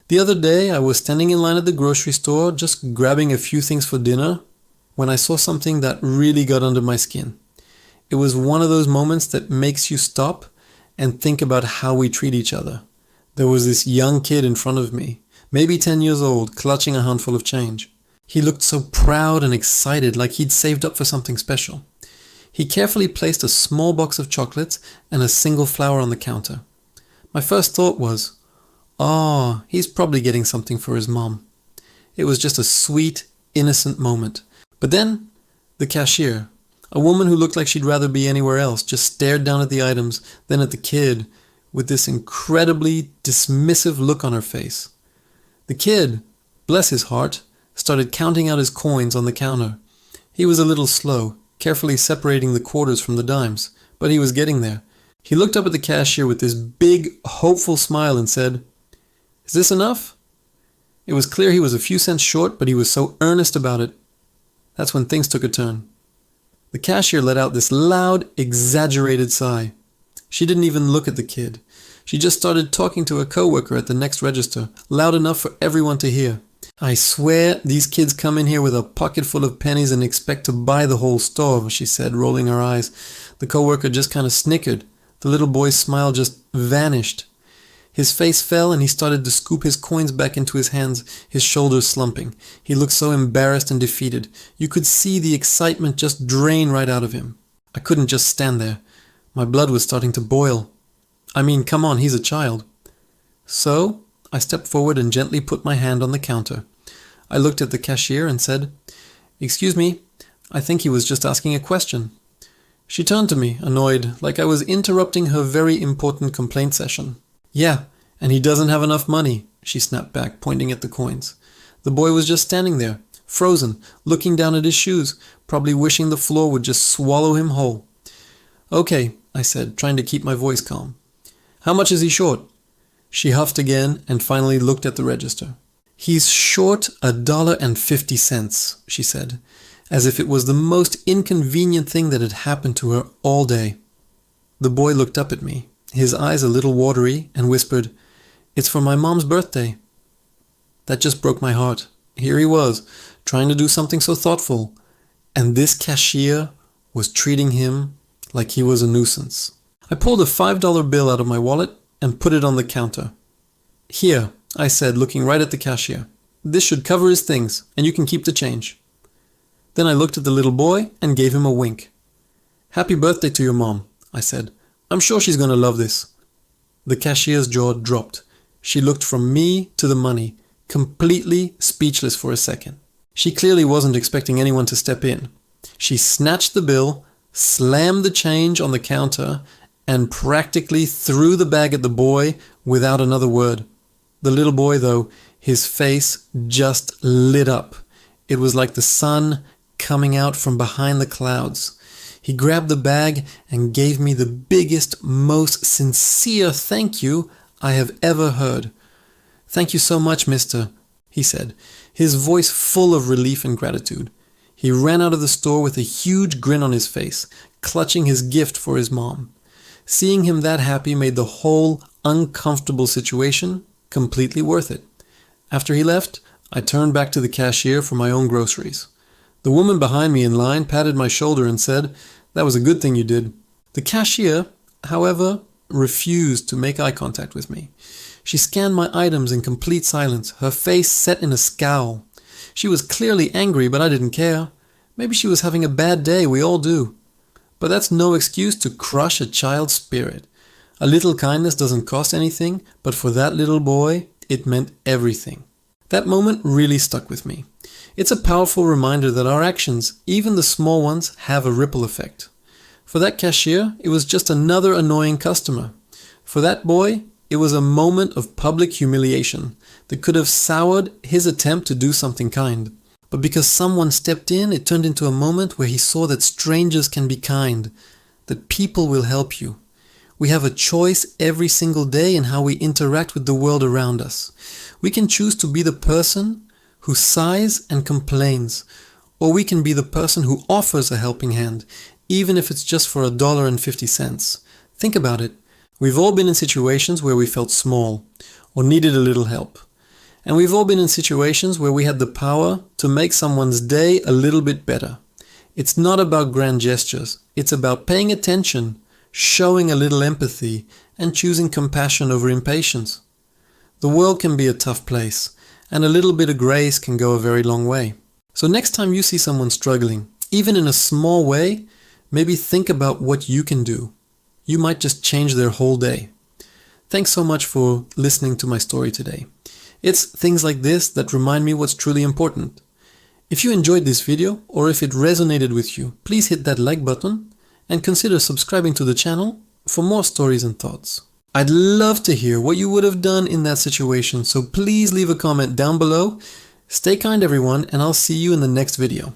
The other day, I was standing in line at the grocery store, just grabbing a few things for dinner, when I saw something that really got under my skin. It was one of those moments that makes you stop and think about how we treat each other. There was this young kid in front of me, maybe 10 years old, clutching a handful of change. He looked so proud and excited, like he'd saved up for something special. He carefully placed a small box of chocolates and a single flower on the counter. My first thought was, oh, he's probably getting something for his mom. It was just a sweet, innocent moment. But then, the cashier, a woman who looked like she'd rather be anywhere else, just stared down at the items, then at the kid, with this incredibly dismissive look on her face. The kid, bless his heart, started counting out his coins on the counter. He was a little slow, carefully separating the quarters from the dimes, but he was getting there. He looked up at the cashier with this big, hopeful smile and said, "Is this enough?" It was clear he was a few cents short, but he was so earnest about it. That's when things took a turn. The cashier let out this loud, exaggerated sigh. She didn't even look at the kid. She just started talking to a coworker at the next register, loud enough for everyone to hear. "I swear these kids come in here with a pocket full of pennies and expect to buy the whole store," she said, rolling her eyes. The coworker just kind of snickered. The little boy's smile just vanished. His face fell and he started to scoop his coins back into his hands, his shoulders slumping. He looked so embarrassed and defeated. You could see the excitement just drain right out of him. I couldn't just stand there. My blood was starting to boil. I mean, come on, he's a child. So, I stepped forward and gently put my hand on the counter. I looked at the cashier and said, "Excuse me, I think he was just asking a question." She turned to me, annoyed, like I was interrupting her very important complaint session. "Yeah, and he doesn't have enough money," she snapped back, pointing at the coins. The boy was just standing there, frozen, looking down at his shoes, probably wishing the floor would just swallow him whole. "Okay," I said, trying to keep my voice calm. "How much is he short?" She huffed again and finally looked at the register. "He's short $1.50, she said, as if it was the most inconvenient thing that had happened to her all day. The boy looked up at me, his eyes a little watery, and whispered, "It's for my mom's birthday." That just broke my heart. Here he was, trying to do something so thoughtful, and this cashier was treating him like he was a nuisance. I pulled a $5 bill out of my wallet and put it on the counter. "Here," I said, looking right at the cashier. "This should cover his things, and you can keep the change." Then I looked at the little boy and gave him a wink. "Happy birthday to your mom," I said. "I'm sure she's going to love this." The cashier's jaw dropped. She looked from me to the money, completely speechless for a second. She clearly wasn't expecting anyone to step in. She snatched the bill, slammed the change on the counter, and practically threw the bag at the boy without another word. The little boy, though, his face just lit up. It was like the sun coming out from behind the clouds. He grabbed the bag and gave me the biggest, most sincere thank you I have ever heard. "Thank you so much, mister," he said, his voice full of relief and gratitude. He ran out of the store with a huge grin on his face, clutching his gift for his mom. Seeing him that happy made the whole uncomfortable situation completely worth it. After he left, I turned back to the cashier for my own groceries. The woman behind me in line patted my shoulder and said, "That was a good thing you did." The cashier, however, refused to make eye contact with me. She scanned my items in complete silence, her face set in a scowl. She was clearly angry, but I didn't care. Maybe she was having a bad day, we all do. But that's no excuse to crush a child's spirit. A little kindness doesn't cost anything, but for that little boy, it meant everything. That moment really stuck with me. It's a powerful reminder that our actions, even the small ones, have a ripple effect. For that cashier, it was just another annoying customer. For that boy, it was a moment of public humiliation that could have soured his attempt to do something kind. But because someone stepped in, it turned into a moment where he saw that strangers can be kind, that people will help you. We have a choice every single day in how we interact with the world around us. We can choose to be the person who sighs and complains, or we can be the person who offers a helping hand, even if it's just for $1.50. Think about it. We've all been in situations where we felt small, or needed a little help. And we've all been in situations where we had the power to make someone's day a little bit better. It's not about grand gestures. It's about paying attention, showing a little empathy, and choosing compassion over impatience. The world can be a tough place, and a little bit of grace can go a very long way. So next time you see someone struggling, even in a small way, maybe think about what you can do. You might just change their whole day. Thanks so much for listening to my story today. It's things like this that remind me what's truly important. If you enjoyed this video, or if it resonated with you, please hit that like button and consider subscribing to the channel for more stories and thoughts. I'd love to hear what you would have done in that situation, so please leave a comment down below. Stay kind everyone, and I'll see you in the next video.